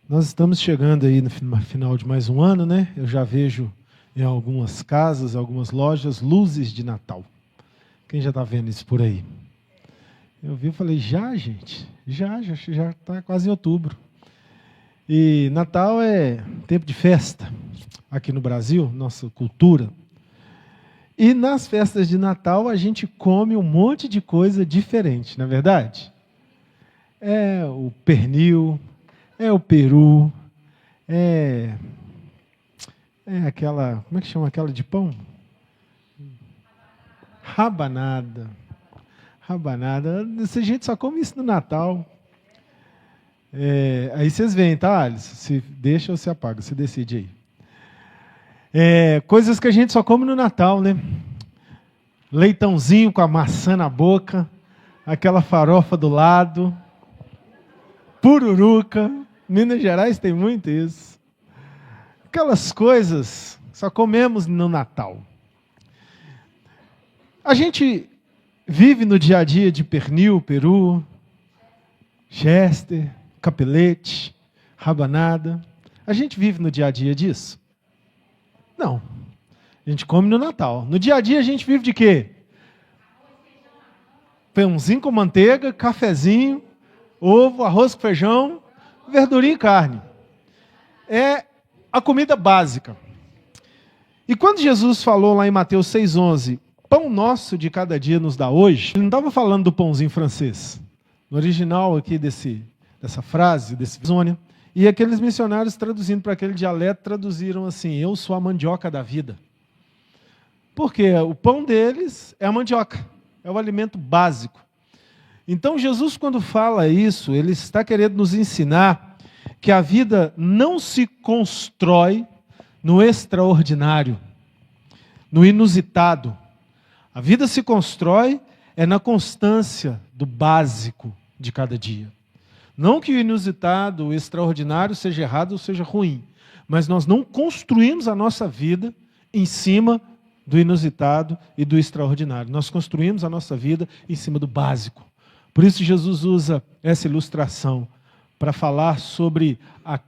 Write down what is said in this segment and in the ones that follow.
Nós estamos chegando aí no final de mais um ano, né? Eu já vejo em algumas casas, algumas lojas, luzes de Natal. Quem já está vendo isso por aí? Eu vi e falei, já, gente? Já está quase em outubro. E Natal é tempo de festa aqui no Brasil, nossa cultura. E nas festas de Natal a gente come um monte de coisa diferente, não é verdade? É o pernil, é o peru, é aquela, como é que chama aquela de pão? Rabanada. Rabanada. Essa gente só come isso no Natal. Aí vocês veem, tá, Alice? Se deixa ou se apaga, você decide aí. Coisas que a gente só come no Natal, né? Leitãozinho com a maçã na boca, aquela farofa do lado, pururuca. Minas Gerais tem muito isso. Aquelas coisas só comemos no Natal. A gente vive no dia a dia de pernil, peru, chester, capelete, rabanada. A gente vive no dia a dia disso? Não. A gente come no Natal. No dia a dia a gente vive de quê? Pãozinho com manteiga, cafezinho, ovo, arroz com feijão, verdurinha e carne. É a comida básica. E quando Jesus falou lá em Mateus 6,11, pão nosso de cada dia nos dá hoje, ele não estava falando do pãozinho francês. No original aqui dessa frase, desse Zônia, e aqueles missionários traduzindo para aquele dialeto, traduziram assim, eu sou a mandioca da vida. Porque o pão deles é a mandioca, é o alimento básico. Então Jesus, quando fala isso, ele está querendo nos ensinar que a vida não se constrói no extraordinário, no inusitado. A vida se constrói na constância do básico de cada dia. Não que o inusitado, o extraordinário seja errado ou seja ruim, mas nós não construímos a nossa vida em cima do inusitado e do extraordinário. Nós construímos a nossa vida em cima do básico. Por isso Jesus usa essa ilustração para falar sobre a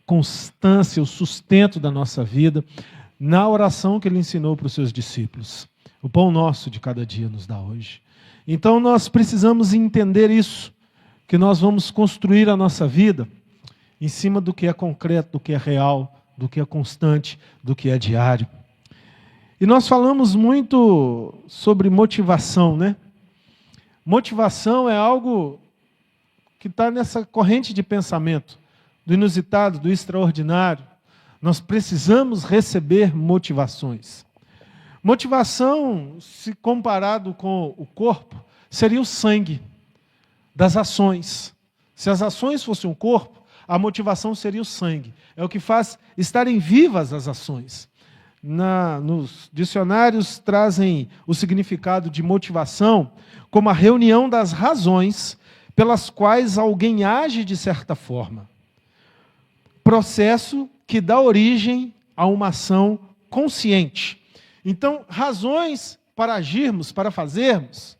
constância, o sustento da nossa vida, na oração que ele ensinou para os seus discípulos. O pão nosso de cada dia nos dá hoje. Então nós precisamos entender isso, que nós vamos construir a nossa vida em cima do que é concreto, do que é real, do que é constante, do que é diário. E nós falamos muito sobre motivação, né? Motivação é algo que está nessa corrente de pensamento, do inusitado, do extraordinário. Nós precisamos receber motivações. Motivação, se comparado com o corpo, seria o sangue das ações. Se as ações fossem o corpo, a motivação seria o sangue. É o que faz estarem vivas as ações. Nos dicionários trazem o significado de motivação como a reunião das razões pelas quais alguém age de certa forma. Processo que dá origem a uma ação consciente. Então, razões para agirmos, para fazermos,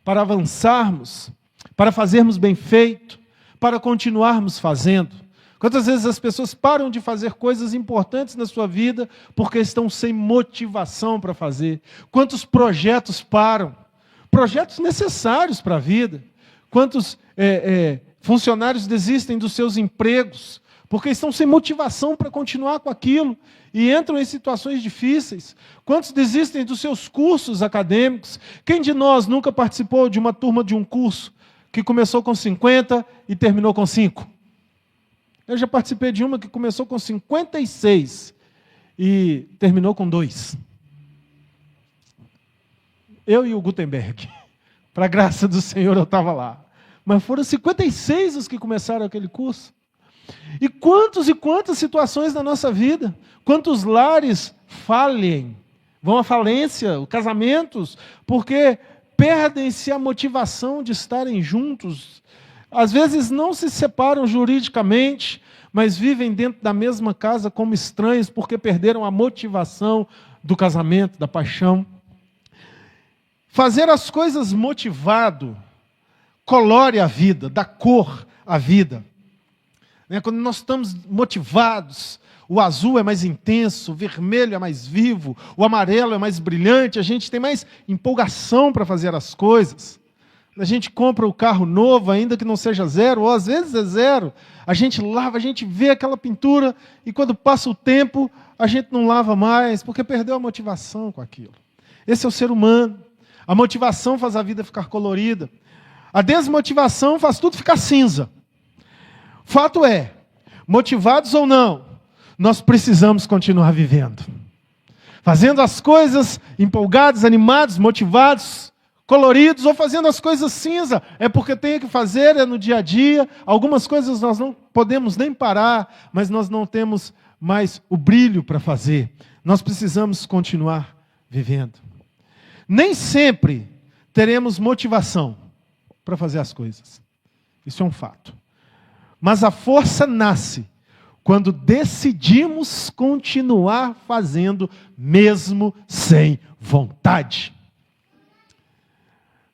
para avançarmos, para fazermos bem feito, para continuarmos fazendo. Quantas vezes as pessoas param de fazer coisas importantes na sua vida porque estão sem motivação para fazer? Quantos projetos param? Projetos necessários para a vida. Quantos funcionários desistem dos seus empregos porque estão sem motivação para continuar com aquilo e entram em situações difíceis? Quantos desistem dos seus cursos acadêmicos? Quem de nós nunca participou de uma turma de um curso que começou com 50 e terminou com 5? Eu já participei de uma que começou com 56 e terminou com 2. Eu e o Gutenberg. Para a graça do Senhor, eu estava lá. Mas foram 56 os que começaram aquele curso. E quantas situações na nossa vida, quantos lares falhem, vão à falência, casamentos, porque perdem-se a motivação de estarem juntos. Às vezes não se separam juridicamente, mas vivem dentro da mesma casa como estranhos, porque perderam a motivação do casamento, da paixão. Fazer as coisas motivado colore a vida, dá cor à vida. né? Quando nós estamos motivados, o azul é mais intenso, o vermelho é mais vivo, o amarelo é mais brilhante, a gente tem mais empolgação para fazer as coisas. A gente compra o carro novo, ainda que não seja zero, ou às vezes é zero, a gente lava, a gente vê aquela pintura, e quando passa o tempo, a gente não lava mais, porque perdeu a motivação com aquilo. Esse é o ser humano. A motivação faz a vida ficar colorida. A desmotivação faz tudo ficar cinza. Fato é, motivados ou não, nós precisamos continuar vivendo. Fazendo as coisas empolgados, animados, motivados, coloridos, ou fazendo as coisas cinza. É porque tem que fazer, é no dia a dia. Algumas coisas nós não podemos nem parar, mas nós não temos mais o brilho para fazer. Nós precisamos continuar vivendo. Nem sempre teremos motivação para fazer as coisas. Isso é um fato. Mas a força nasce quando decidimos continuar fazendo, mesmo sem vontade.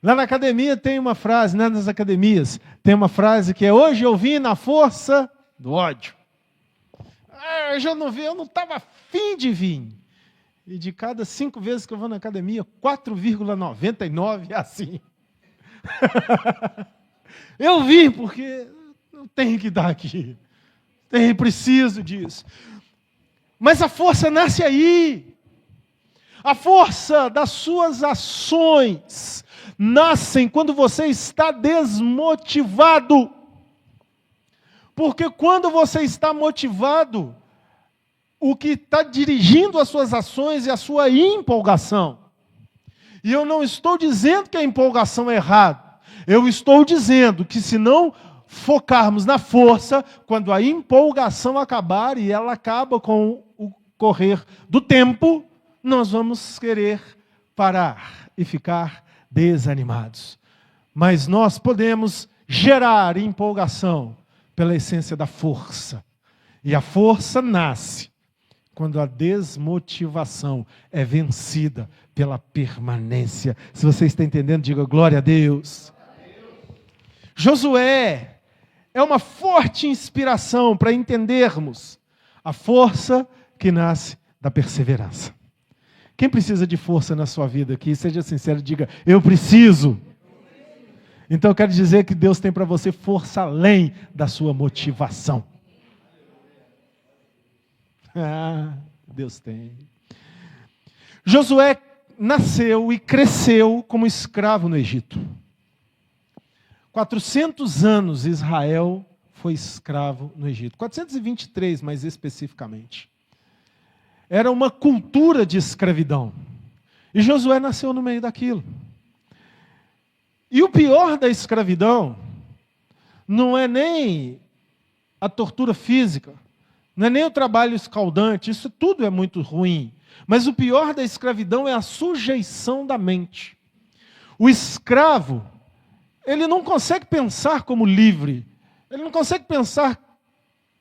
Lá na academia tem uma frase, né, nas academias, tem uma frase que é: hoje eu vim na força do ódio. Hoje eu não estava afim de vir. E de cada 5 vezes que eu vou na academia, 4,99 é assim. Eu vim porque eu tenho que dar aqui. Preciso disso. Mas a força nasce aí. A força das suas ações nascem quando você está desmotivado. Porque quando você está motivado, o que está dirigindo as suas ações é a sua empolgação. E eu não estou dizendo que a empolgação é errada. Eu estou dizendo que se não focarmos na força, quando a empolgação acabar, e ela acaba com o correr do tempo, nós vamos querer parar e ficar desanimados. Mas nós podemos gerar empolgação pela essência da força. E a força nasce quando a desmotivação é vencida pela permanência. Se você está entendendo, diga glória a Deus. Josué é uma forte inspiração para entendermos a força que nasce da perseverança. Quem precisa de força na sua vida aqui? Seja sincero, diga: eu preciso. Então eu quero dizer que Deus tem para você força além da sua motivação. Deus tem. Josué nasceu e cresceu como escravo no Egito. 400 anos Israel foi escravo no Egito. 423, mais especificamente. Era uma cultura de escravidão. E Josué nasceu no meio daquilo. E o pior da escravidão não é nem a tortura física, não é nem o trabalho escaldante, isso tudo é muito ruim. Mas o pior da escravidão é a sujeição da mente. O escravo, ele não consegue pensar como livre, ele não consegue pensar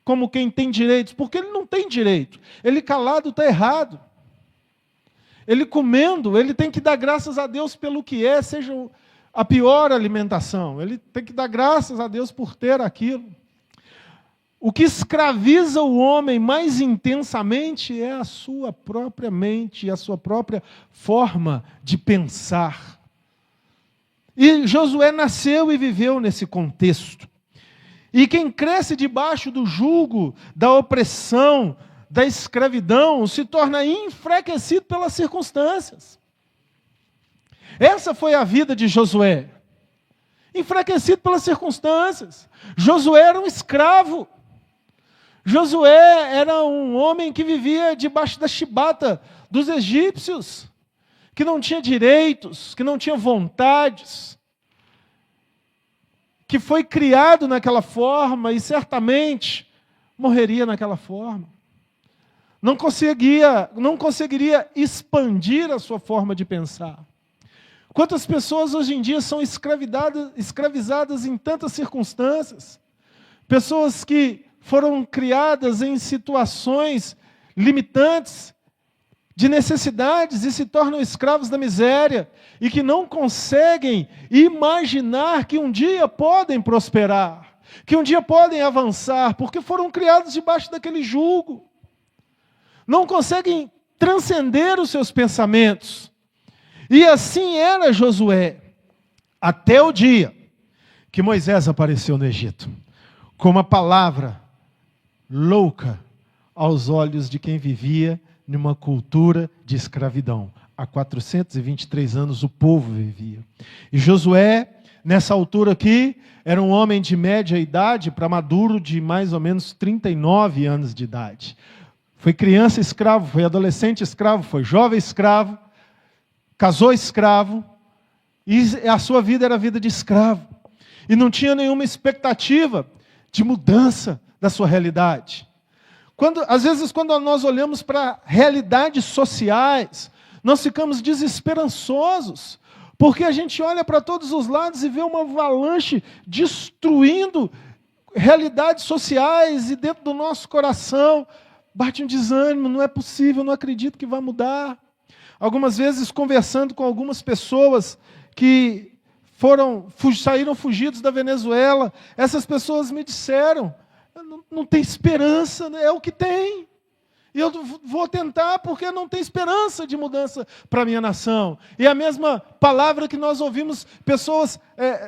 como quem tem direitos, porque ele não tem direito. Ele calado está errado. Ele comendo, ele tem que dar graças a Deus pelo que é, seja a pior alimentação. Ele tem que dar graças a Deus por ter aquilo. O que escraviza o homem mais intensamente é a sua própria mente, a sua própria forma de pensar. E Josué nasceu e viveu nesse contexto. E quem cresce debaixo do jugo, da opressão, da escravidão, se torna enfraquecido pelas circunstâncias. Essa foi a vida de Josué. Enfraquecido pelas circunstâncias. Josué era um escravo. Josué era um homem que vivia debaixo da chibata dos egípcios, que não tinha direitos, que não tinha vontades, que foi criado naquela forma e certamente morreria naquela forma. Não conseguiria expandir a sua forma de pensar. Quantas pessoas hoje em dia são escravizadas em tantas circunstâncias? Pessoas que foram criadas em situações limitantes, de necessidades, e se tornam escravos da miséria, e que não conseguem imaginar que um dia podem prosperar. que um dia podem avançar, porque foram criados debaixo daquele jugo. Não conseguem transcender os seus pensamentos. E assim era Josué, até o dia que Moisés apareceu no Egito, com uma palavra louca aos olhos de quem vivia numa cultura de escravidão. Há 423 anos o povo vivia. E Josué, nessa altura aqui, era um homem de média idade para maduro de mais ou menos 39 anos de idade. Foi criança escravo, foi adolescente escravo, foi jovem escravo, casou escravo, e a sua vida era a vida de escravo. E não tinha nenhuma expectativa de mudança da sua realidade. Às vezes, quando nós olhamos para realidades sociais, nós ficamos desesperançosos, porque a gente olha para todos os lados e vê uma avalanche destruindo realidades sociais, e dentro do nosso coração bate um desânimo, não é possível, não acredito que vai mudar. Algumas vezes, conversando com algumas pessoas que saíram fugidos da Venezuela, essas pessoas me disseram, não tem esperança, é o que tem. E eu vou tentar porque não tem esperança de mudança para a minha nação. E a mesma palavra que nós ouvimos pessoas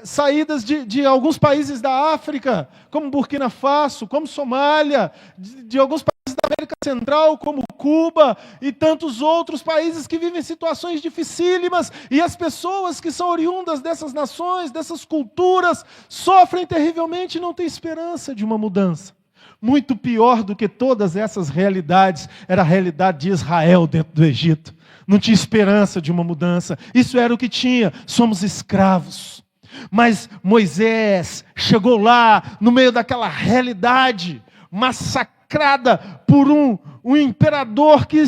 saídas de alguns países da África, como Burkina Faso, como Somália, de alguns países da América Central, como Cuba, e tantos outros países que vivem situações dificílimas, e as pessoas que são oriundas dessas nações, dessas culturas, sofrem terrivelmente e não têm esperança de uma mudança. Muito pior do que todas essas realidades era a realidade de Israel dentro do Egito. Não tinha esperança de uma mudança. Isso era o que tinha. Somos escravos. Mas Moisés chegou lá, no meio daquela realidade, massacrada por um imperador que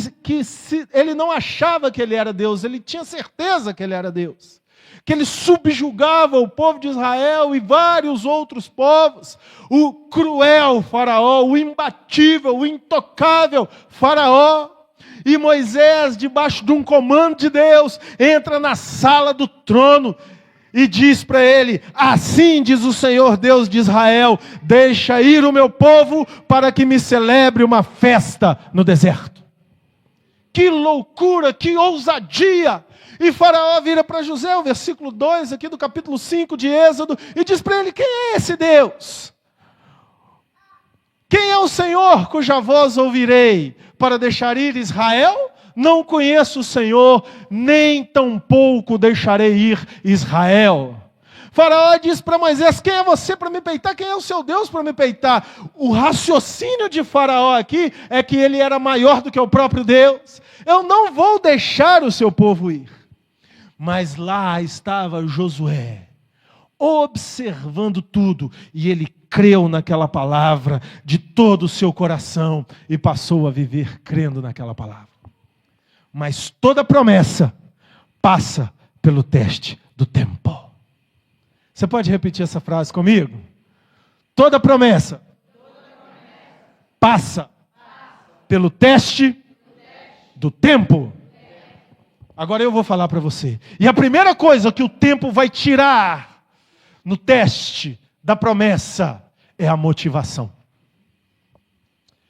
ele não achava que ele era Deus, ele tinha certeza que ele era Deus. Que ele subjugava o povo de Israel e vários outros povos. O cruel faraó, o imbatível, o intocável faraó. E Moisés, debaixo de um comando de Deus, entra na sala do trono e diz para ele: assim diz o Senhor Deus de Israel, deixa ir o meu povo para que me celebre uma festa no deserto. Que loucura, que ousadia! E Faraó vira para José, o versículo 2 aqui do capítulo 5 de Êxodo, e diz para ele: quem é esse Deus? Quem é o Senhor cuja voz ouvirei para deixar ir Israel? Não conheço o Senhor, nem tampouco deixarei ir Israel. Faraó diz para Moisés: quem é você para me peitar? Quem é o seu Deus para me peitar? O raciocínio de Faraó aqui é que ele era maior do que o próprio Deus. Eu não vou deixar o seu povo ir. Mas lá estava Josué, observando tudo, e ele creu naquela palavra de todo o seu coração, e passou a viver crendo naquela palavra. Mas toda promessa passa pelo teste do tempo. Você pode repetir essa frase comigo? Toda promessa passa pelo teste do tempo. Agora eu vou falar para você. E a primeira coisa que o tempo vai tirar no teste da promessa é a motivação.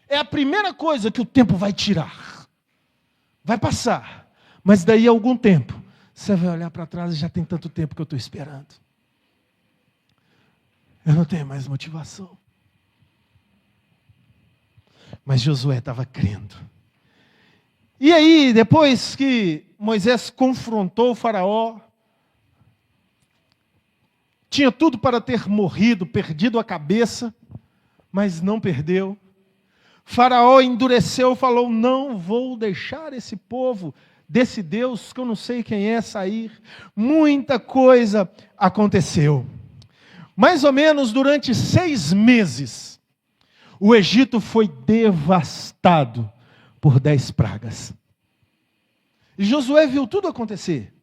É a primeira coisa que o tempo vai tirar. Vai passar. Mas daí a algum tempo, você vai olhar para trás e já tem tanto tempo que eu estou esperando. Eu não tenho mais motivação. Mas Josué estava crendo. E aí, depois que Moisés confrontou o faraó, tinha tudo para ter morrido, perdido a cabeça, mas não perdeu. Faraó endureceu, falou: não vou deixar esse povo, desse Deus que eu não sei quem é, sair. Muita coisa aconteceu. Mais ou menos durante 6 meses, o Egito foi devastado por 10 pragas. E Josué viu tudo acontecer.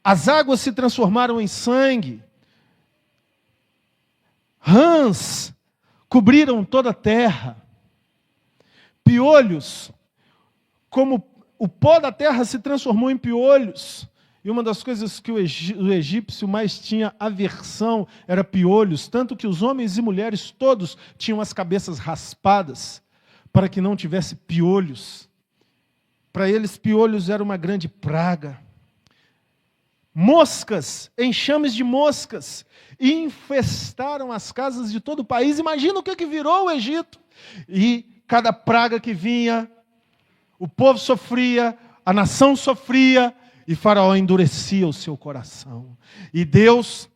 As águas se transformaram em sangue. Rãs cobriram toda a terra. Piolhos, como o pó da terra se transformou em piolhos. E uma das coisas que o egípcio mais tinha aversão era piolhos, tanto que os homens e mulheres todos tinham as cabeças raspadas para que não tivesse piolhos. Para eles, piolhos era uma grande praga. Moscas, enxames de moscas, infestaram as casas de todo o país. Imagina o que virou o Egito. E cada praga que vinha, o povo sofria, a nação sofria, e Faraó endurecia o seu coração. E Deus,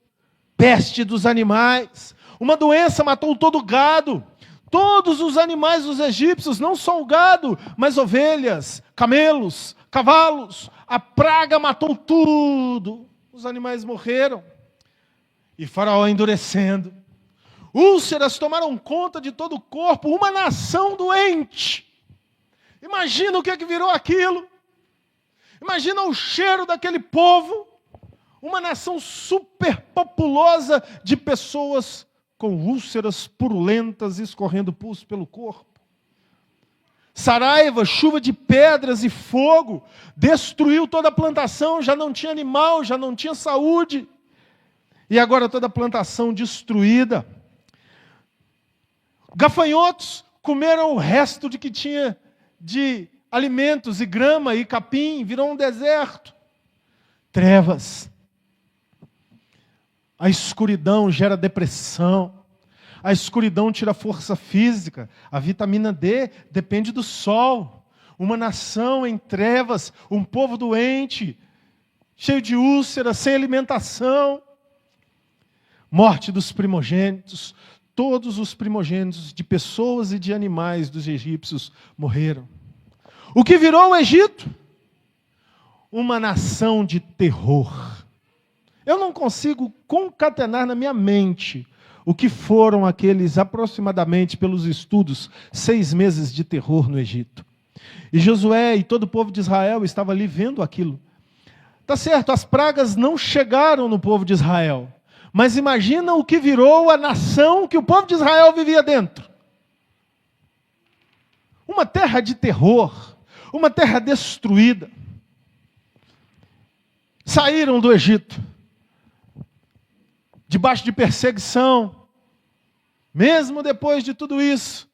peste dos animais, uma doença matou todo o gado. Todos os animais dos egípcios, não só o gado, mas ovelhas, camelos, cavalos. A praga matou tudo. Os animais morreram. E Faraó endurecendo. Úlceras tomaram conta de todo o corpo. Uma nação doente. Imagina o que virou aquilo. Imagina o cheiro daquele povo. Uma nação superpopulosa de pessoas com úlceras purulentas escorrendo pus pelo corpo. Saraiva, chuva de pedras e fogo, destruiu toda a plantação, já não tinha animal, já não tinha saúde. E agora toda a plantação destruída. Gafanhotos comeram o resto de que tinha de alimentos, e grama e capim, virou um deserto. Trevas. A escuridão gera depressão. A escuridão tira força física. A vitamina D depende do sol. Uma nação em trevas, um povo doente, cheio de úlceras, sem alimentação. Morte dos primogênitos. Todos os primogênitos de pessoas e de animais dos egípcios morreram. O que virou o Egito? Uma nação de terror. Eu não consigo concatenar na minha mente o que foram aqueles, aproximadamente, pelos estudos, 6 meses de terror no Egito. E Josué e todo o povo de Israel estava ali vendo aquilo. Tá certo, as pragas não chegaram no povo de Israel. Mas imagina o que virou a nação que o povo de Israel vivia dentro. Uma terra de terror, uma terra destruída. Saíram do Egito, debaixo de perseguição, mesmo depois de tudo isso,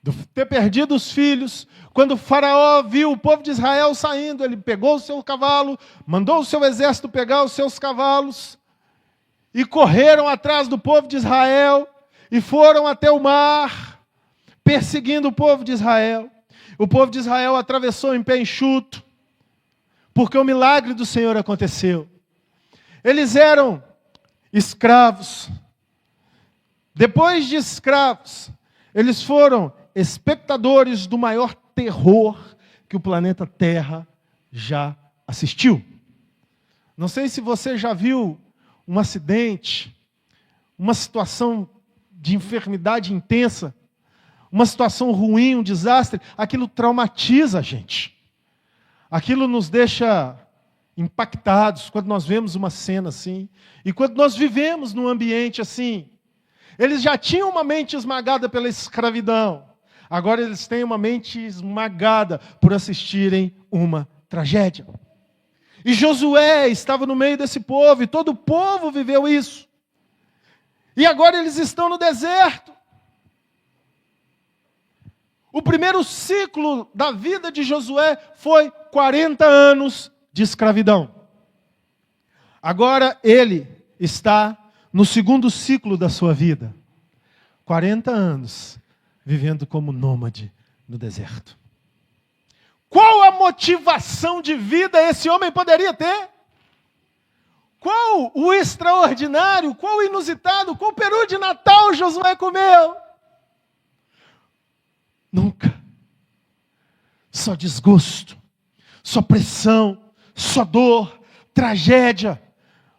de ter perdido os filhos. Quando o Faraó viu o povo de Israel saindo, ele pegou o seu cavalo, mandou o seu exército pegar os seus cavalos, e correram atrás do povo de Israel, e foram até o mar, perseguindo o povo de Israel. O povo de Israel atravessou em pé enxuto, porque o milagre do Senhor aconteceu. Eles eram escravos. Depois de escravos, eles foram espectadores do maior terror que o planeta Terra já assistiu. Não sei se você já viu um acidente, uma situação de enfermidade intensa, uma situação ruim, um desastre. Aquilo traumatiza a gente. Aquilo nos deixa impactados quando nós vemos uma cena assim. E quando nós vivemos num ambiente assim. Eles já tinham uma mente esmagada pela escravidão. Agora eles têm uma mente esmagada por assistirem uma tragédia. E Josué estava no meio desse povo, e todo o povo viveu isso. E agora eles estão no deserto. O primeiro ciclo da vida de Josué foi 40 anos de escravidão. Agora ele está no segundo ciclo da sua vida. 40 anos vivendo como nômade no deserto. Qual a motivação de vida esse homem poderia ter? Qual o extraordinário, qual o inusitado, qual o peru de Natal Josué comeu? Nunca. Só desgosto, só pressão, só dor, tragédia.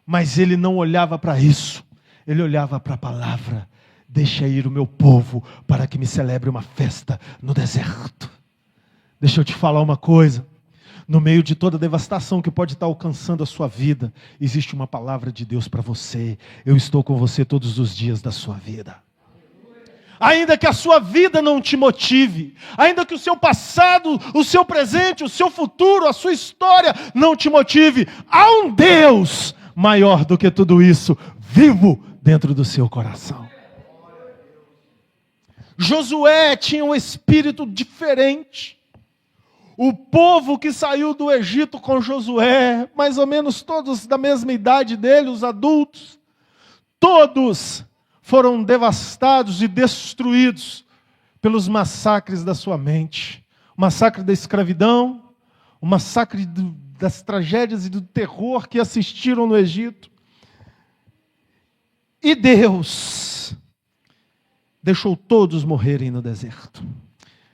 Mas ele não olhava para isso. Ele olhava para a palavra. Deixa ir o meu povo para que me celebre uma festa no deserto. Deixa eu te falar uma coisa. No meio de toda a devastação que pode estar alcançando a sua vida, existe uma palavra de Deus para você. Eu estou com você todos os dias da sua vida. Ainda que a sua vida não te motive, ainda que o seu passado, o seu presente, o seu futuro, a sua história não te motive, há um Deus maior do que tudo isso, vivo dentro do seu coração. Josué tinha um espírito diferente. O povo que saiu do Egito com Josué, mais ou menos todos da mesma idade dele, os adultos, todos foram devastados e destruídos pelos massacres da sua mente. O massacre da escravidão, o massacre das tragédias e do terror que assistiram no Egito. E Deus deixou todos morrerem no deserto.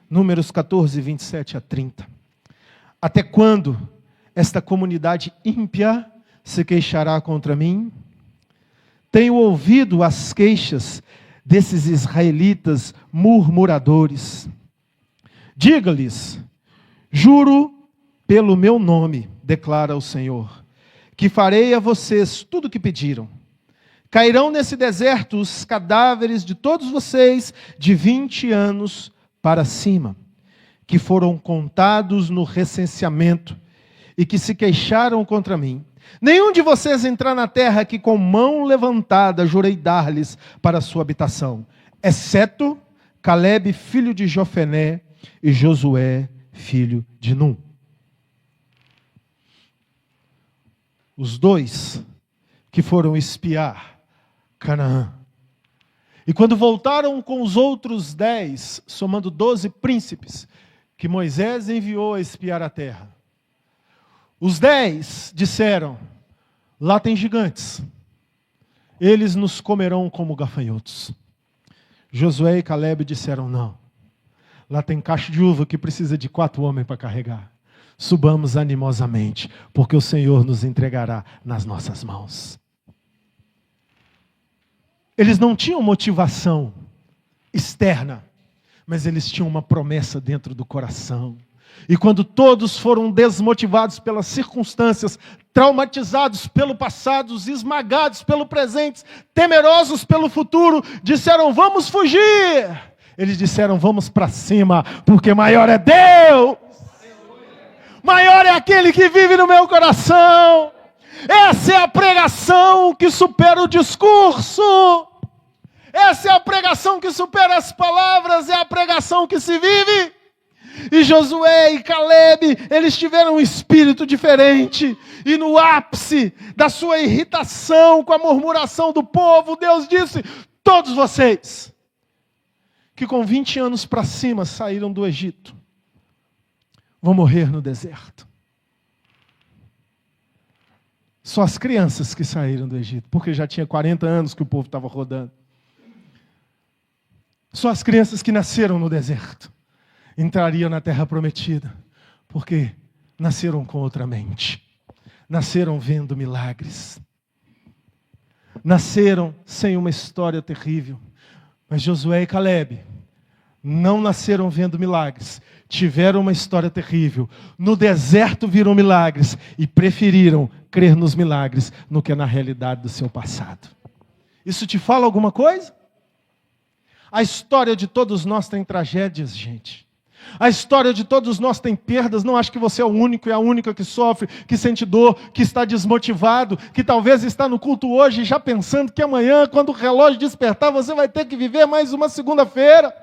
Números 14, 27 a 30. Até quando esta comunidade ímpia se queixará contra mim? Tenho ouvido as queixas desses israelitas murmuradores. Diga-lhes, juro pelo meu nome, declara o Senhor, que farei a vocês tudo o que pediram. Cairão nesse deserto os cadáveres de todos vocês de 20 anos para cima, que foram contados no recenseamento e que se queixaram contra mim. Nenhum de vocês entrar na terra que com mão levantada jurei dar-lhes para a sua habitação, exceto Calebe, filho de Jofoné, e Josué, filho de Num. Os dois que foram espiar Canaã. E quando voltaram com os outros 10, somando 12 príncipes, que Moisés enviou a espiar a terra, os 10 disseram, lá tem gigantes, eles nos comerão como gafanhotos. Josué e Calebe disseram, não, lá tem cacho de uva que precisa de 4 homens para carregar. Subamos animosamente, porque o Senhor nos entregará nas nossas mãos. Eles não tinham motivação externa, mas eles tinham uma promessa dentro do coração. E quando todos foram desmotivados pelas circunstâncias, traumatizados pelo passado, esmagados pelo presente, temerosos pelo futuro, disseram, vamos fugir. Eles disseram, vamos para cima, porque maior é Deus. Maior é aquele que vive no meu coração. Essa é a pregação que supera o discurso. Essa é a pregação que supera as palavras, é a pregação que se vive. E Josué e Calebe, eles tiveram um espírito diferente. E no ápice da sua irritação com a murmuração do povo, Deus disse, todos vocês, que com 20 anos para cima saíram do Egito, vão morrer no deserto. Só as crianças que saíram do Egito, porque já tinha 40 anos que o povo estava rodando. Só as crianças que nasceram no deserto entrariam na terra prometida, porque nasceram com outra mente, nasceram vendo milagres, nasceram sem uma história terrível. Mas Josué e Calebe não nasceram vendo milagres, tiveram uma história terrível, no deserto viram milagres e preferiram crer nos milagres do que na realidade do seu passado. Isso te fala alguma coisa? A história de todos nós tem tragédias, gente. A história de todos nós tem perdas. Não acho que você é o único e a única que sofre, que sente dor, que está desmotivado, que talvez está no culto hoje já pensando que amanhã, quando o relógio despertar, você vai ter que viver mais uma segunda-feira.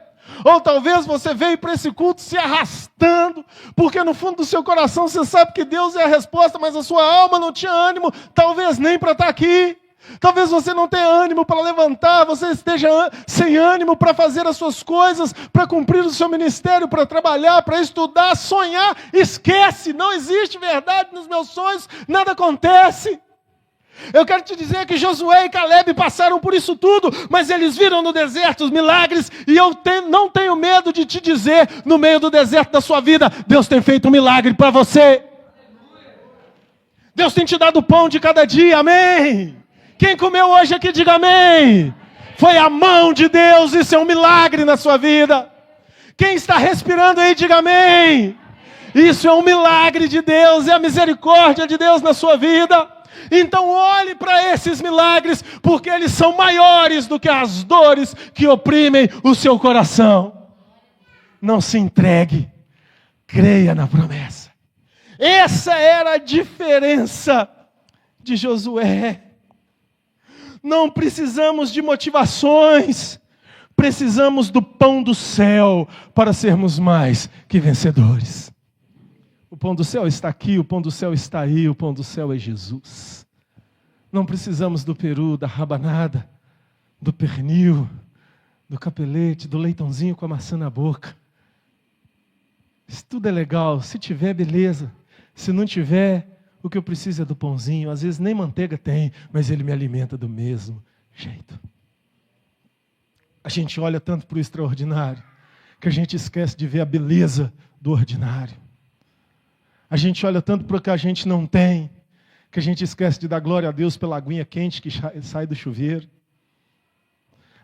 Ou talvez você veio para esse culto se arrastando, porque no fundo do seu coração você sabe que Deus é a resposta, mas a sua alma não tinha ânimo, talvez nem para estar aqui. Talvez você não tenha ânimo para levantar, você esteja sem ânimo para fazer as suas coisas, para cumprir o seu ministério, para trabalhar, para estudar, sonhar. Esquece, não existe verdade nos meus sonhos, nada acontece. Eu quero te dizer que Josué e Calebe passaram por isso tudo, mas eles viram no deserto os milagres, e eu não tenho medo de te dizer, no meio do deserto da sua vida, Deus tem feito um milagre para você. Deus tem te dado o pão de cada dia, amém? Quem comeu hoje aqui, diga amém. Foi a mão de Deus, isso é um milagre na sua vida. Quem está respirando aí, diga amém. Isso é um milagre de Deus, é a misericórdia de Deus na sua vida. Então olhe para esses milagres, porque eles são maiores do que as dores que oprimem o seu coração. Não se entregue, creia na promessa. Essa era a diferença de Josué. Não precisamos de motivações, precisamos do pão do céu para sermos mais que vencedores. O pão do céu está aqui, o pão do céu está aí, o pão do céu é Jesus. Não precisamos do peru, da rabanada, do pernil, do capelete, do leitãozinho com a maçã na boca. Isso tudo é legal, se tiver, beleza. Se não tiver, o que eu preciso é do pãozinho. Às vezes nem manteiga tem, mas ele me alimenta do mesmo jeito. A gente olha tanto para o extraordinário, que a gente esquece de ver a beleza do ordinário. A gente olha tanto para o que a gente não tem, que a gente esquece de dar glória a Deus pela aguinha quente que sai do chuveiro.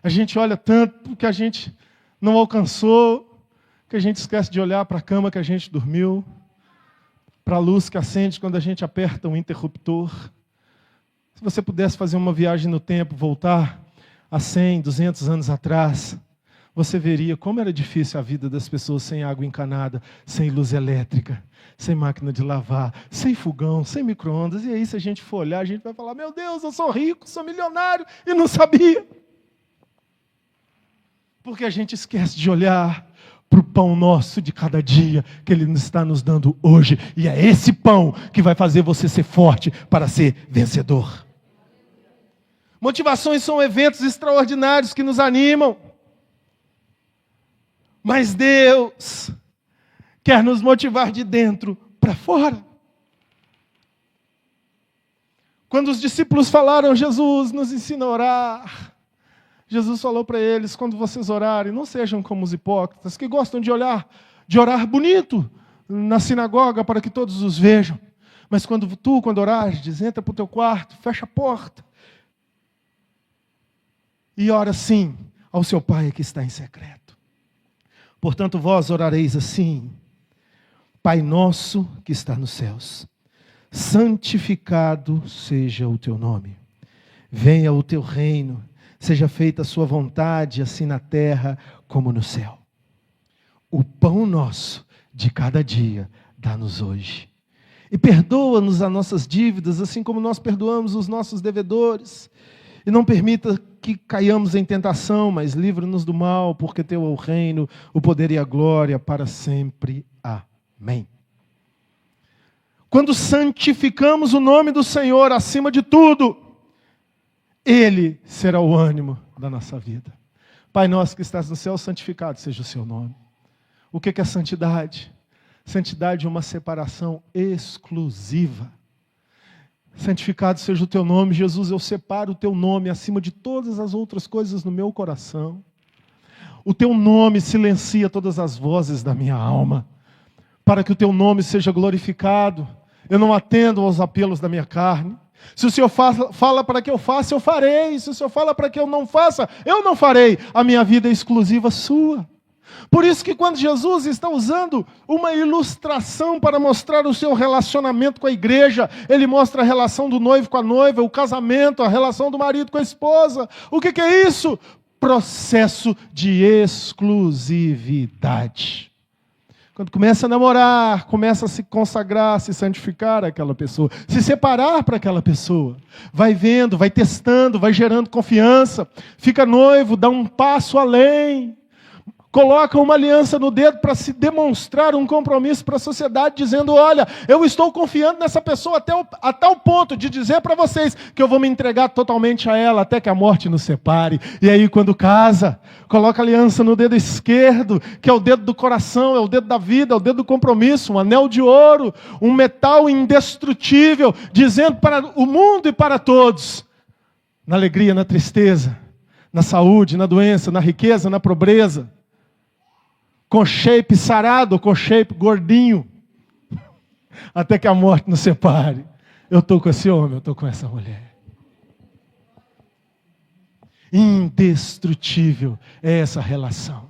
A gente olha tanto para o que a gente não alcançou, que a gente esquece de olhar para a cama que a gente dormiu, para a luz que acende quando a gente aperta um interruptor. Se você pudesse fazer uma viagem no tempo, voltar a 100, 200 anos atrás, você veria como era difícil a vida das pessoas sem água encanada, sem luz elétrica, sem máquina de lavar, sem fogão, sem micro-ondas. E aí, se a gente for olhar, a gente vai falar: meu Deus, eu sou rico, sou milionário, e não sabia. Porque a gente esquece de olhar para o pão nosso de cada dia, que Ele está nos dando hoje. E é esse pão que vai fazer você ser forte para ser vencedor. Motivações são eventos extraordinários que nos animam. Mas Deus quer nos motivar de dentro para fora. Quando os discípulos falaram: Jesus, nos ensina a orar, Jesus falou para eles: quando vocês orarem, não sejam como os hipócritas, que gostam de orar bonito na sinagoga para que todos os vejam. Mas quando orares, entra para o teu quarto, fecha a porta e ora assim ao seu Pai que está em secreto. Portanto, vós orareis assim: Pai nosso que está nos céus, santificado seja o teu nome. Venha o teu reino, seja feita a sua vontade, assim na terra como no céu. O pão nosso de cada dia dá-nos hoje. E perdoa-nos as nossas dívidas, assim como nós perdoamos os nossos devedores. E não permita que caiamos em tentação, mas livra-nos do mal, porque teu é o reino, o poder e a glória para sempre. Amém. Quando santificamos o nome do Senhor acima de tudo, Ele será o ânimo da nossa vida. Pai nosso que estás no céu, santificado seja o seu nome. O que é santidade? Santidade é uma separação exclusiva. Santificado seja o teu nome. Jesus, eu separo o teu nome acima de todas as outras coisas no meu coração. O teu nome silencia todas as vozes da minha alma, para que o teu nome seja glorificado. Eu não atendo aos apelos da minha carne. Se o Senhor fala para que eu faça, eu farei. Se o Senhor fala para que eu não faça, eu não farei. A minha vida é exclusiva sua. Por isso que quando Jesus está usando uma ilustração para mostrar o seu relacionamento com a igreja, Ele mostra a relação do noivo com a noiva, o casamento, a relação do marido com a esposa. O que é isso? Processo de exclusividade. Quando começa a namorar, começa a se consagrar, se santificar àquela pessoa, se separar para aquela pessoa. Vai vendo, vai testando, vai gerando confiança. Fica noivo, dá um passo além. Coloca uma aliança no dedo para se demonstrar um compromisso para a sociedade, dizendo: olha, eu estou confiando nessa pessoa a tal ponto de dizer para vocês que eu vou me entregar totalmente a ela até que a morte nos separe. E aí quando casa, coloca a aliança no dedo esquerdo, que é o dedo do coração, é o dedo da vida, é o dedo do compromisso, um anel de ouro, um metal indestrutível, dizendo para o mundo e para todos, na alegria, na tristeza, na saúde, na doença, na riqueza, na pobreza, com shape sarado, com shape gordinho, até que a morte nos separe. Eu estou com esse homem, eu estou com essa mulher. Indestrutível é essa relação.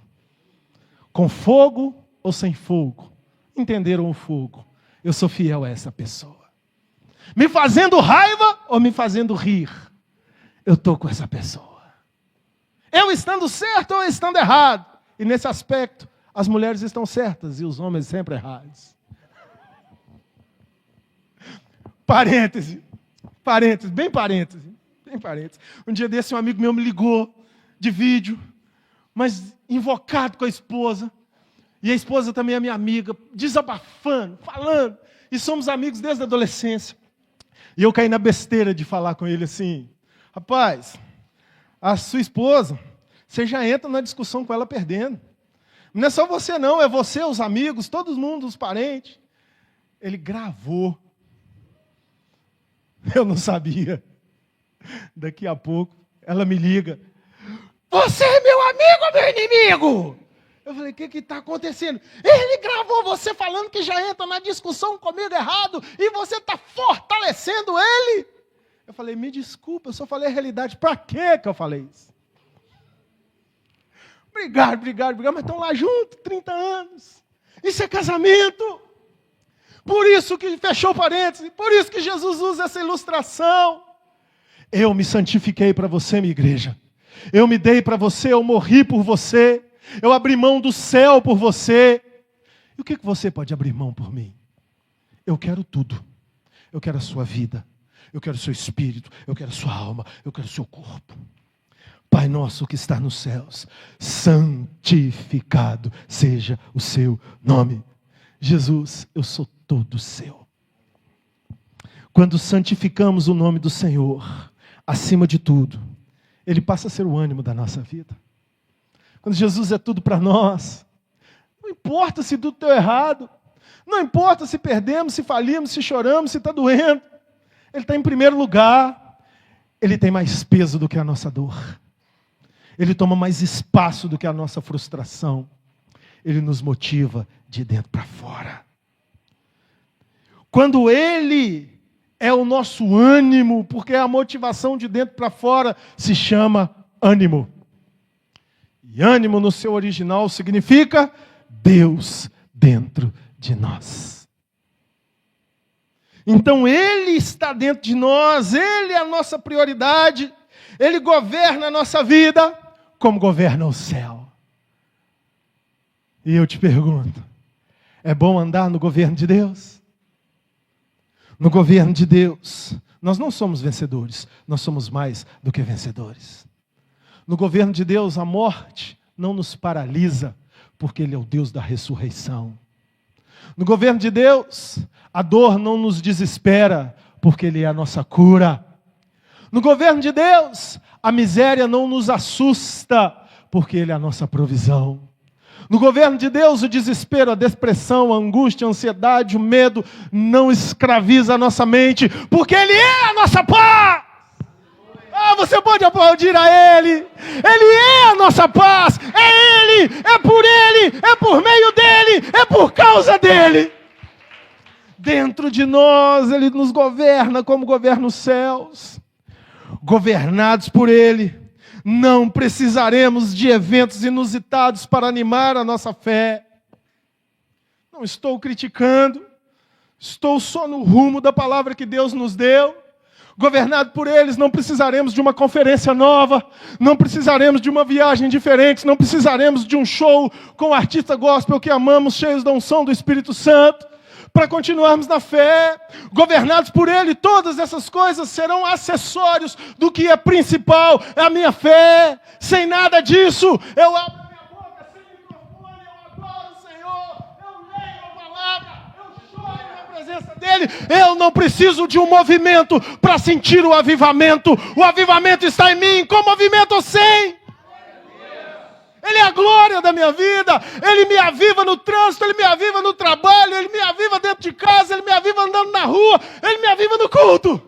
Com fogo ou sem fogo? Entenderam o fogo? Eu sou fiel a essa pessoa. Me fazendo raiva ou me fazendo rir? Eu estou com essa pessoa. Eu estando certo ou estando errado? E nesse aspecto, as mulheres estão certas e os homens sempre errados. Parêntese, bem parêntese. Um dia desse um amigo meu me ligou de vídeo, mas invocado com a esposa. E a esposa também é minha amiga, desabafando, falando. E somos amigos desde a adolescência. E eu caí na besteira de falar com ele assim: rapaz, a sua esposa, você já entra na discussão com ela perdendo. Não é só você não, é você, os amigos, todo mundo, os parentes. Ele gravou. Eu não sabia. Daqui a pouco, ela me liga. Você é meu amigo ou meu inimigo? Eu falei, o que está acontecendo? Ele gravou você falando que já entra na discussão comigo errado e você está fortalecendo ele. Eu falei, me desculpa, eu só falei a realidade. Para que eu falei isso? Obrigado, mas estão lá juntos, 30 anos. Isso é casamento. Por isso que fechou parênteses, por isso que Jesus usa essa ilustração. Eu me santifiquei para você, minha igreja. Eu me dei para você, eu morri por você. Eu abri mão do céu por você. E o que você pode abrir mão por mim? Eu quero tudo. Eu quero a sua vida. Eu quero o seu espírito. Eu quero a sua alma. Eu quero o seu corpo. Pai nosso que está nos céus, santificado seja o seu nome. Jesus, eu sou todo seu. Quando santificamos o nome do Senhor, acima de tudo, Ele passa a ser o ânimo da nossa vida. Quando Jesus é tudo para nós, não importa se tudo deu errado, não importa se perdemos, se falimos, se choramos, se está doendo, Ele está em primeiro lugar. Ele tem mais peso do que a nossa dor. Ele toma mais espaço do que a nossa frustração. Ele nos motiva de dentro para fora. Quando Ele é o nosso ânimo, porque a motivação de dentro para fora se chama ânimo. E ânimo no seu original significa Deus dentro de nós. Então Ele está dentro de nós, Ele é a nossa prioridade, Ele governa a nossa vida como governa o céu. E eu te pergunto, é bom andar no governo de Deus? No governo de Deus, nós não somos vencedores, nós somos mais do que vencedores. No governo de Deus, a morte não nos paralisa, porque Ele é o Deus da ressurreição. No governo de Deus, a dor não nos desespera, porque Ele é a nossa cura. No governo de Deus, a miséria não nos assusta, porque Ele é a nossa provisão. No governo de Deus, o desespero, a depressão, a angústia, a ansiedade, o medo não escraviza a nossa mente, porque Ele é a nossa paz. Ah, você pode aplaudir a Ele. Ele é a nossa paz. É Ele, é por Ele, é por meio dEle, é por causa dEle. Dentro de nós, Ele nos governa como governa os céus. Governados por Ele, não precisaremos de eventos inusitados para animar a nossa fé. Não estou criticando, estou só no rumo da palavra que Deus nos deu. Governado por eles, não precisaremos de uma conferência nova, não precisaremos de uma viagem diferente, não precisaremos de um show com artista gospel que amamos, cheios da unção do Espírito Santo, para continuarmos na fé. Governados por Ele, todas essas coisas serão acessórios do que é principal, é a minha fé. Sem nada disso, eu abro a minha boca sem microfone, eu adoro o Senhor, eu leio a palavra, eu choro na presença dEle. Eu não preciso de um movimento para sentir o avivamento. O avivamento está em mim, com movimento ou sem. Ele é a glória da minha vida. Ele me aviva no trânsito, Ele me aviva no trabalho, Ele me aviva dentro de casa, Ele me aviva andando na rua, Ele me aviva no culto.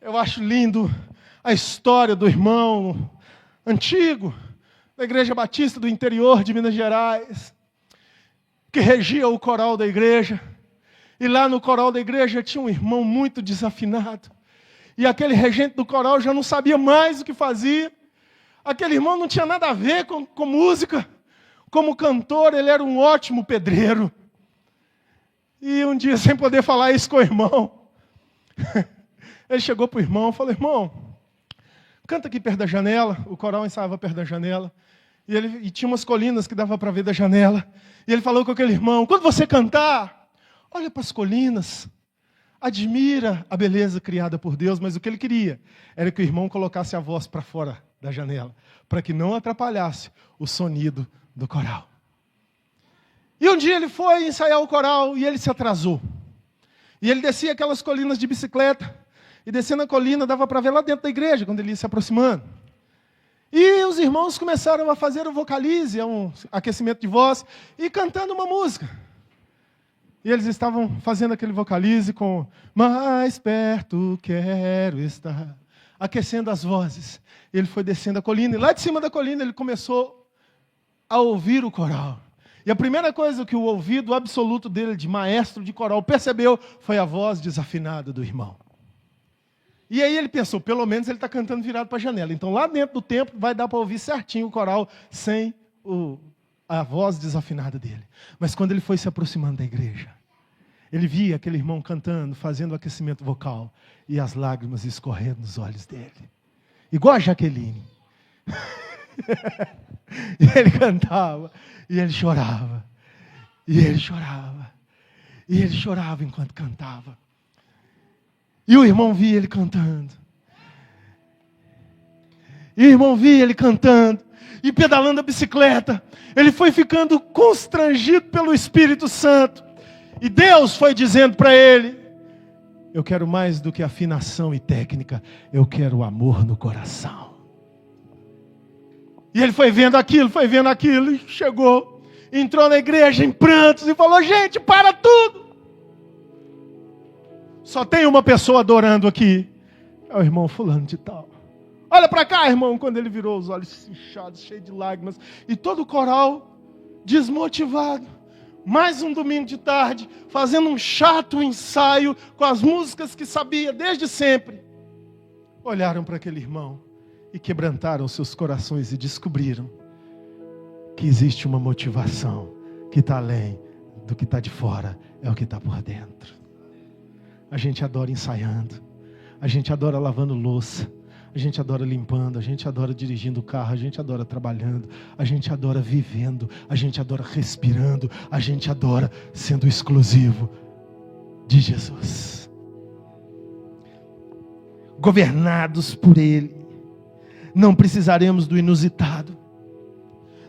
Eu acho lindo a história do irmão antigo da Igreja Batista do interior de Minas Gerais, que regia o coral da igreja. E lá no coral da igreja tinha um irmão muito desafinado. E aquele regente do coral já não sabia mais o que fazia. Aquele irmão não tinha nada a ver com música. Como cantor, ele era um ótimo pedreiro. E um dia, sem poder falar isso com o irmão, ele chegou para o irmão e falou: irmão, canta aqui perto da janela. O coral ensaiava perto da janela. E tinha umas colinas que dava para ver da janela. E ele falou com aquele irmão: quando você cantar, olha para as colinas, admira a beleza criada por Deus. Mas o que ele queria era que o irmão colocasse a voz para fora da janela, para que não atrapalhasse o sonido do coral. E um dia ele foi ensaiar o coral e ele se atrasou. E ele descia aquelas colinas de bicicleta. E descendo a colina dava para ver lá dentro da igreja, quando ele ia se aproximando. E os irmãos começaram a fazer o vocalize, um aquecimento de voz, e cantando uma música. E eles estavam fazendo aquele vocalize com mais perto quero estar, aquecendo as vozes. Ele foi descendo a colina, e lá de cima da colina ele começou a ouvir o coral. E a primeira coisa que o ouvido absoluto dele, de maestro de coral, percebeu foi a voz desafinada do irmão. E aí ele pensou: pelo menos ele está cantando virado para a janela. Então lá dentro do templo vai dar para ouvir certinho o coral, sem a voz desafinada dele. Mas quando ele foi se aproximando da igreja, ele via aquele irmão cantando, fazendo o aquecimento vocal, e as lágrimas escorrendo nos olhos dele. Igual a Jaqueline. E ele cantava, e ele chorava, e ele chorava, e ele chorava enquanto cantava. E o irmão via ele cantando. E o irmão via ele cantando, e pedalando a bicicleta. Ele foi ficando constrangido pelo Espírito Santo. E Deus foi dizendo para ele: eu quero mais do que afinação e técnica, eu quero amor no coração. E ele foi vendo aquilo, e chegou, entrou na igreja em prantos e falou: gente, para tudo. Só tem uma pessoa adorando aqui. É o irmão fulano de tal. Olha para cá, irmão. Quando ele virou, os olhos inchados, cheios de lágrimas. E todo o coral desmotivado. Mais um domingo de tarde, fazendo um chato ensaio com as músicas que sabia desde sempre. Olharam para aquele irmão e quebrantaram seus corações e descobriram que existe uma motivação que está além do que está de fora, é o que está por dentro. A gente adora ensaiando, a gente adora lavando louça, a gente adora limpando, a gente adora dirigindo o carro, a gente adora trabalhando, a gente adora vivendo, a gente adora respirando, a gente adora sendo exclusivo de Jesus. Governados por Ele, não precisaremos do inusitado,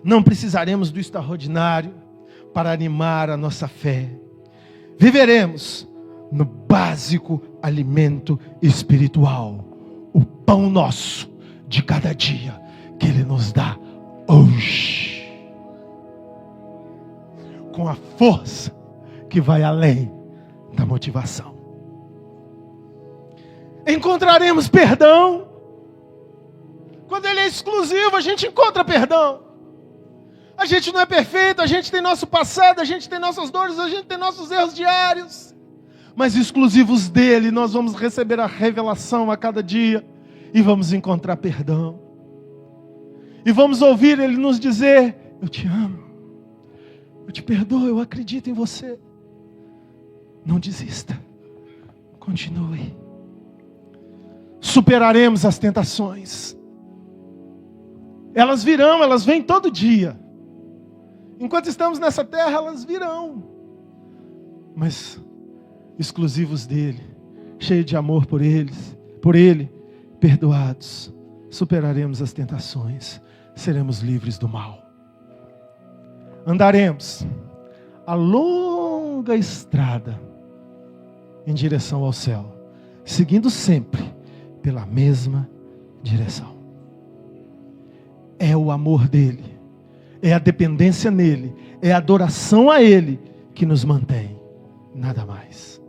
não precisaremos do extraordinário para animar a nossa fé. Viveremos no básico alimento espiritual, o pão nosso de cada dia que Ele nos dá hoje, com a força que vai além da motivação. Encontraremos perdão. Quando Ele é exclusivo, a gente encontra perdão. A gente não é perfeito, a gente tem nosso passado, a gente tem nossas dores, a gente tem nossos erros diários. Mas exclusivos dele, nós vamos receber a revelação a cada dia. E vamos encontrar perdão. E vamos ouvir Ele nos dizer: eu te amo, eu te perdoo, eu acredito em você. Não desista, continue. Superaremos as tentações. Elas virão, elas vêm todo dia. Enquanto estamos nessa terra, elas virão. Mas exclusivos dele, cheios de amor por Ele, perdoados, superaremos as tentações, seremos livres do mal. Andaremos a longa estrada em direção ao céu, seguindo sempre pela mesma direção. É o amor dele, é a dependência nele, é a adoração a Ele que nos mantém, nada mais.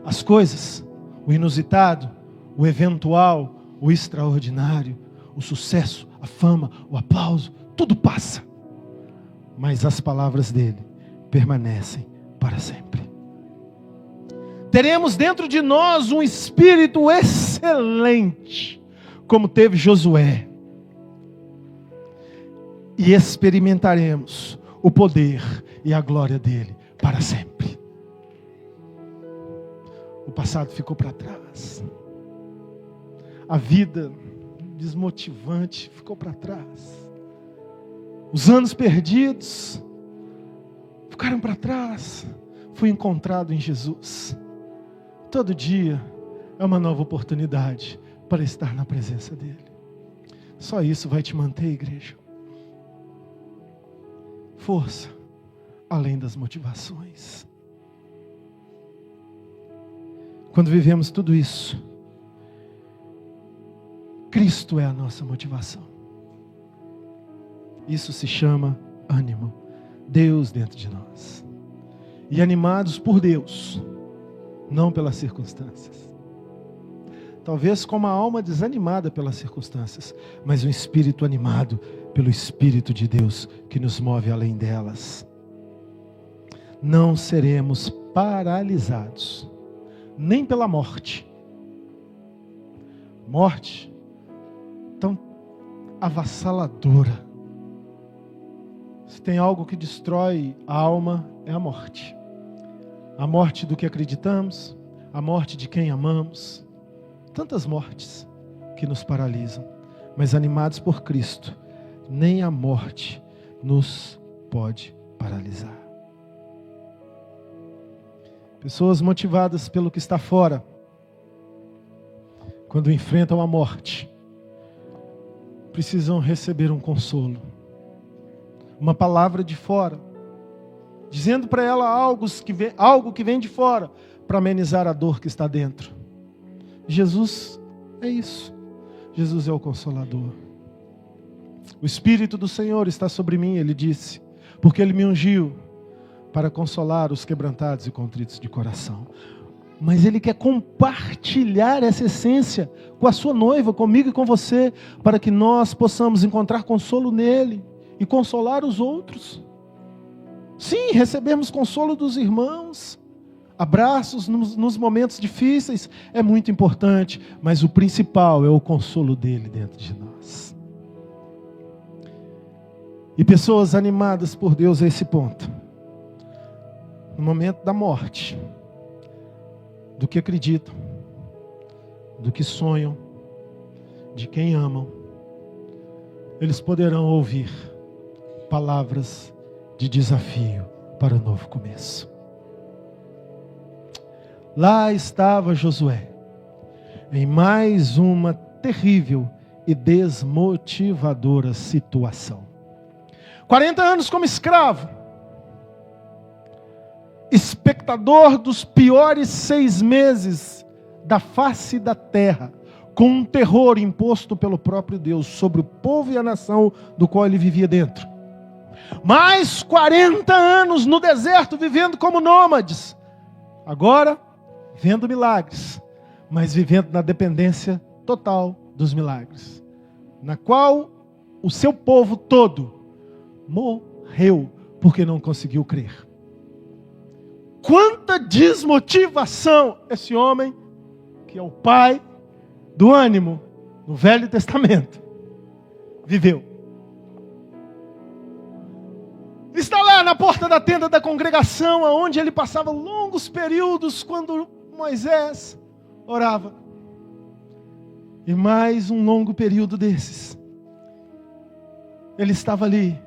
As coisas, o inusitado, o eventual, o extraordinário, o sucesso, a fama, o aplauso, tudo passa. Mas as palavras dele permanecem para sempre. Teremos dentro de nós um espírito excelente, como teve Josué. E experimentaremos o poder e a glória dele para sempre. O passado ficou para trás. A vida desmotivante ficou para trás. Os anos perdidos ficaram para trás. Fui encontrado em Jesus. Todo dia é uma nova oportunidade para estar na presença dele. Só isso vai te manter, igreja. Força, além das motivações. Quando vivemos tudo isso, Cristo é a nossa motivação. Isso se chama ânimo. Deus dentro de nós. E animados por Deus, não pelas circunstâncias. Talvez com uma alma desanimada pelas circunstâncias, mas um espírito animado pelo Espírito de Deus que nos move além delas. Não seremos paralisados, nem pela morte. Morte tão avassaladora. Se tem algo que destrói a alma, é a morte. A morte do que acreditamos, a morte de quem amamos. Tantas mortes que nos paralisam. Mas animados por Cristo, nem a morte nos pode paralisar. Pessoas motivadas pelo que está fora, quando enfrentam a morte, precisam receber um consolo. Uma palavra de fora, dizendo para ela algo que vem de fora, para amenizar a dor que está dentro. Jesus é isso. Jesus é o Consolador. O Espírito do Senhor está sobre mim, ele disse, porque ele me ungiu para consolar os quebrantados e contritos de coração. Mas ele quer compartilhar essa essência com a sua noiva, comigo e com você, para que nós possamos encontrar consolo nele e consolar os outros. Sim, recebemos consolo dos irmãos. Abraços nos momentos difíceis é muito importante, mas o principal é o consolo dele dentro de nós. E pessoas animadas por Deus a esse ponto, no momento da morte, do que acreditam, do que sonham, de quem amam, eles poderão ouvir palavras de desafio para o novo começo. Lá estava Josué, em mais uma terrível e desmotivadora situação. 40 anos como escravo, espectador dos piores 6 meses da face da terra, com um terror imposto pelo próprio Deus sobre o povo e a nação do qual ele vivia dentro. Mais 40 anos no deserto, vivendo como nômades. Agora, vendo milagres, mas vivendo na dependência total dos milagres, na qual o seu povo todo morreu porque não conseguiu crer. Quanta desmotivação esse homem, que é o pai do ânimo no Velho Testamento, viveu. Está lá na porta da tenda da congregação, onde ele passava longos períodos quando Moisés orava. E mais um longo período desses, ele estava ali,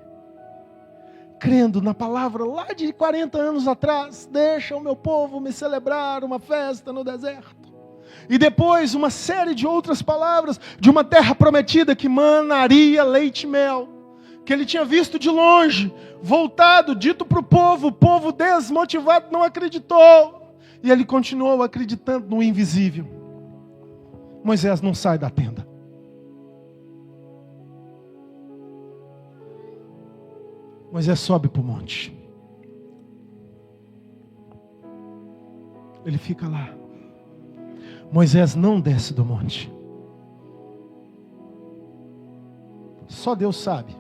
crendo na palavra lá de 40 anos atrás: deixa o meu povo me celebrar uma festa no deserto. E depois uma série de outras palavras de uma terra prometida que manaria leite e mel, que ele tinha visto de longe, voltado, dito para o povo desmotivado não acreditou. E ele continuou acreditando no invisível. Moisés não sai da tenda. Moisés sobe para o monte. Ele fica lá. Moisés não desce do monte. Só Deus sabe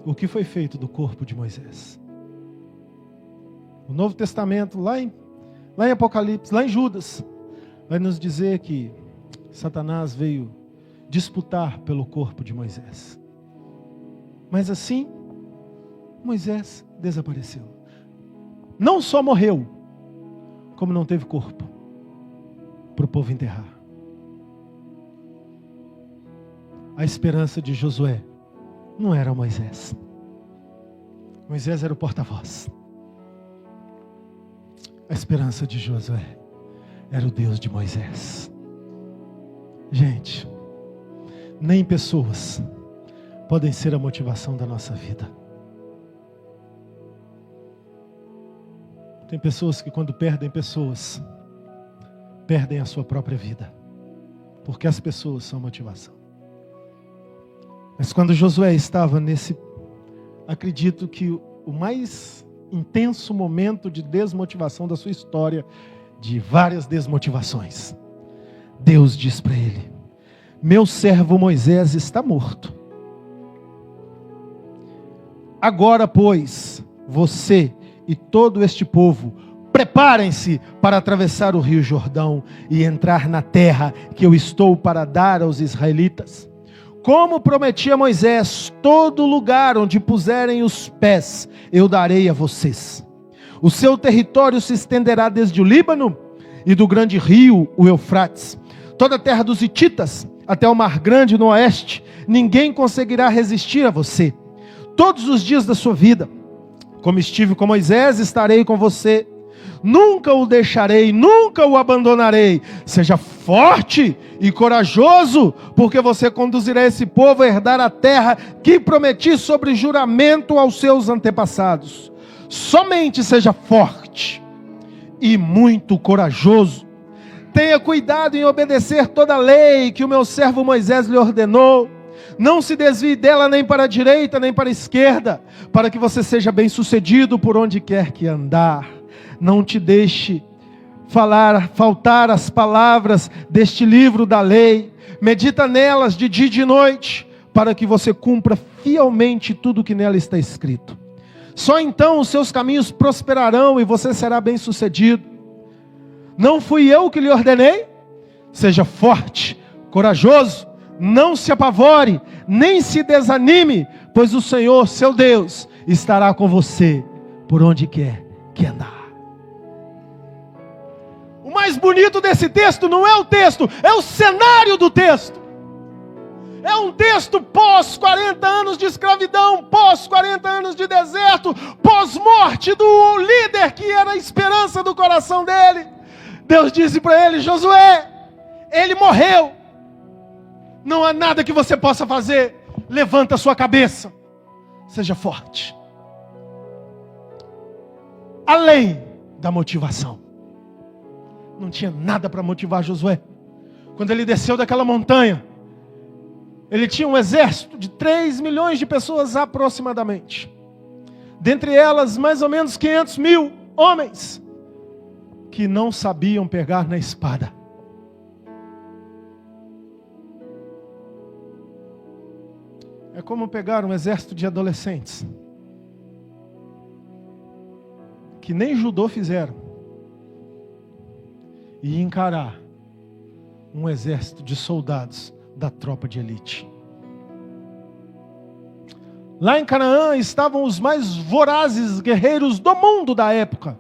o que foi feito do corpo de Moisés. O Novo Testamento, lá em Apocalipse, lá em Judas, vai nos dizer que Satanás veio disputar pelo corpo de Moisés. Mas assim, Moisés desapareceu. Não só morreu, como não teve corpo. para o povo enterrar. A esperança de Josué não era Moisés. Moisés era o porta-voz. A esperança de Josué era o Deus de Moisés. Gente, nem pessoas podem ser a motivação da nossa vida. Tem pessoas que quando perdem pessoas, perdem a sua própria vida. Porque as pessoas são motivação. Mas quando Josué estava nesse, acredito que o mais intenso momento de desmotivação da sua história, de várias desmotivações, Deus diz para ele: meu servo Moisés está morto. Agora, pois, você e todo este povo, preparem-se para atravessar o rio Jordão e entrar na terra que eu estou para dar aos israelitas. Como prometi a Moisés, todo lugar onde puserem os pés, eu darei a vocês. O seu território se estenderá desde o Líbano e do grande rio, o Eufrates, toda a terra dos hititas, até o mar grande no oeste. Ninguém conseguirá resistir a você. Todos os dias da sua vida, como estive com Moisés, estarei com você. Nunca o deixarei, nunca o abandonarei. Seja forte e corajoso, porque você conduzirá esse povo a herdar a terra que prometi sobre juramento aos seus antepassados. Somente seja forte e muito corajoso. Tenha cuidado em obedecer toda a lei que o meu servo Moisés lhe ordenou. Não se desvie dela nem para a direita nem para a esquerda, para que você seja bem-sucedido por onde quer que andar. Não te deixe faltar as palavras deste livro da lei. Medita nelas de dia e de noite, para que você cumpra fielmente tudo que nela está escrito. Só então os seus caminhos prosperarão e você será bem-sucedido. Não fui eu que lhe ordenei? Seja forte, corajoso, não se apavore, nem se desanime, pois o Senhor, seu Deus, estará com você por onde quer que andar. O mais bonito desse texto não é o texto, é o cenário do texto. É um texto pós 40 anos de escravidão, pós 40 anos de deserto, pós-morte do líder que era a esperança do coração dele. Deus disse para ele: Josué, ele morreu. Não há nada que você possa fazer. Levanta a sua cabeça. Seja forte. Além da motivação. Não tinha nada para motivar Josué. Quando ele desceu daquela montanha, ele tinha um exército de 3 milhões de pessoas aproximadamente. Dentre elas, mais ou menos 500 mil homens que não sabiam pegar na espada. É como pegar um exército de adolescentes que nem judô fizeram e encarar um exército de soldados da tropa de elite. Lá em Canaã estavam os mais vorazes guerreiros do mundo da época,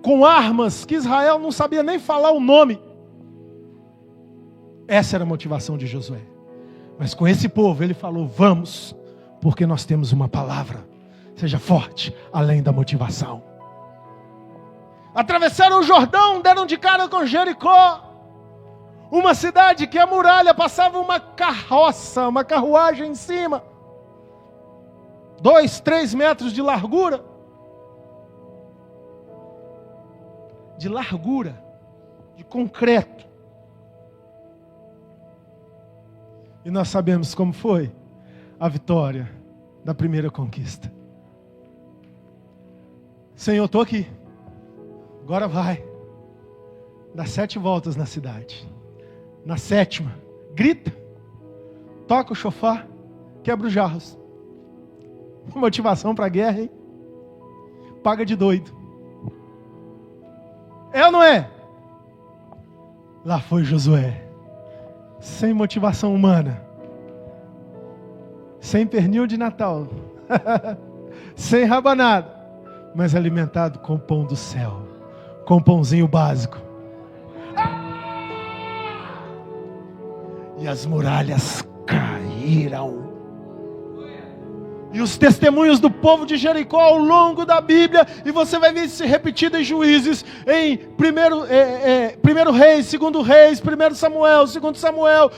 com armas que Israel não sabia nem falar o nome. Essa era a motivação de Josué. Mas com esse povo ele falou: vamos, porque nós temos uma palavra. Seja forte, além da motivação. Atravessaram o Jordão, deram de cara com Jericó. Uma cidade que a muralha passava uma carroça, uma carruagem em cima. 2, 3 metros de largura. De largura, de concreto. E nós sabemos como foi a vitória da primeira conquista. Senhor, estou aqui. Agora vai. Dá 7 voltas na cidade. Na 7ª, grita. Toca o chofar. Quebra os jarros. Motivação para a guerra, hein? Paga de doido. É ou não é? Lá foi Josué. Sem motivação humana. Sem pernil de Natal. Sem rabanada. Mas alimentado com o pão do céu. Com o pãozinho básico. e as muralhas caíram. E os testemunhos do povo de Jericó ao longo da Bíblia, e você vai ver isso repetido em Juízes, em primeiro Reis, segundo Reis, 1 Samuel, 2 Samuel,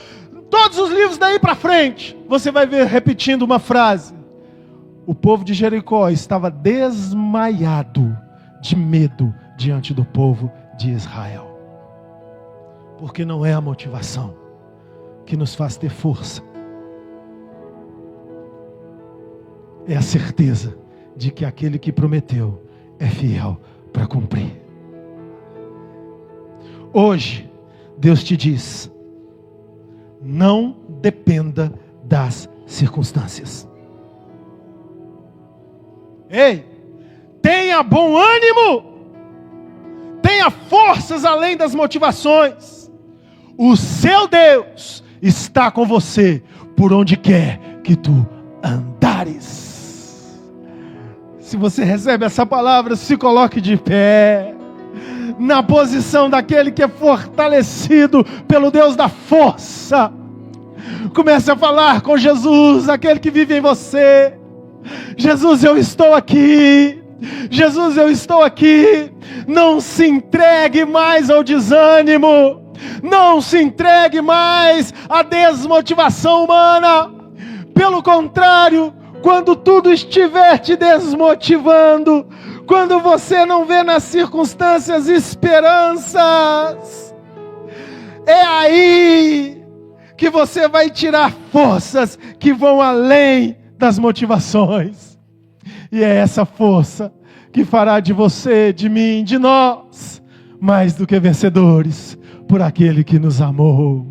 todos os livros daí para frente, você vai ver repetindo uma frase: o povo de Jericó estava desmaiado de medo diante do povo de Israel. Porque não é a motivação que nos faz ter força, é a certeza de que aquele que prometeu é fiel para cumprir. Hoje, Deus te diz: não dependa das circunstâncias. Ei, tenha bom ânimo, tenha forças além das motivações. O seu Deus está com você por onde quer que tu andares. Se você recebe essa palavra, se coloque de pé, na posição daquele que é fortalecido pelo Deus da força. Comece a falar com Jesus, aquele que vive em você. Jesus, eu estou aqui. Jesus, eu estou aqui. Não se entregue mais ao desânimo. Não se entregue mais à desmotivação humana. Pelo contrário, quando tudo estiver te desmotivando, quando você não vê nas circunstâncias esperanças, é aí que você vai tirar forças que vão além das motivações. E é essa força que fará de você, de mim, de nós, mais do que vencedores, por aquele que nos amou.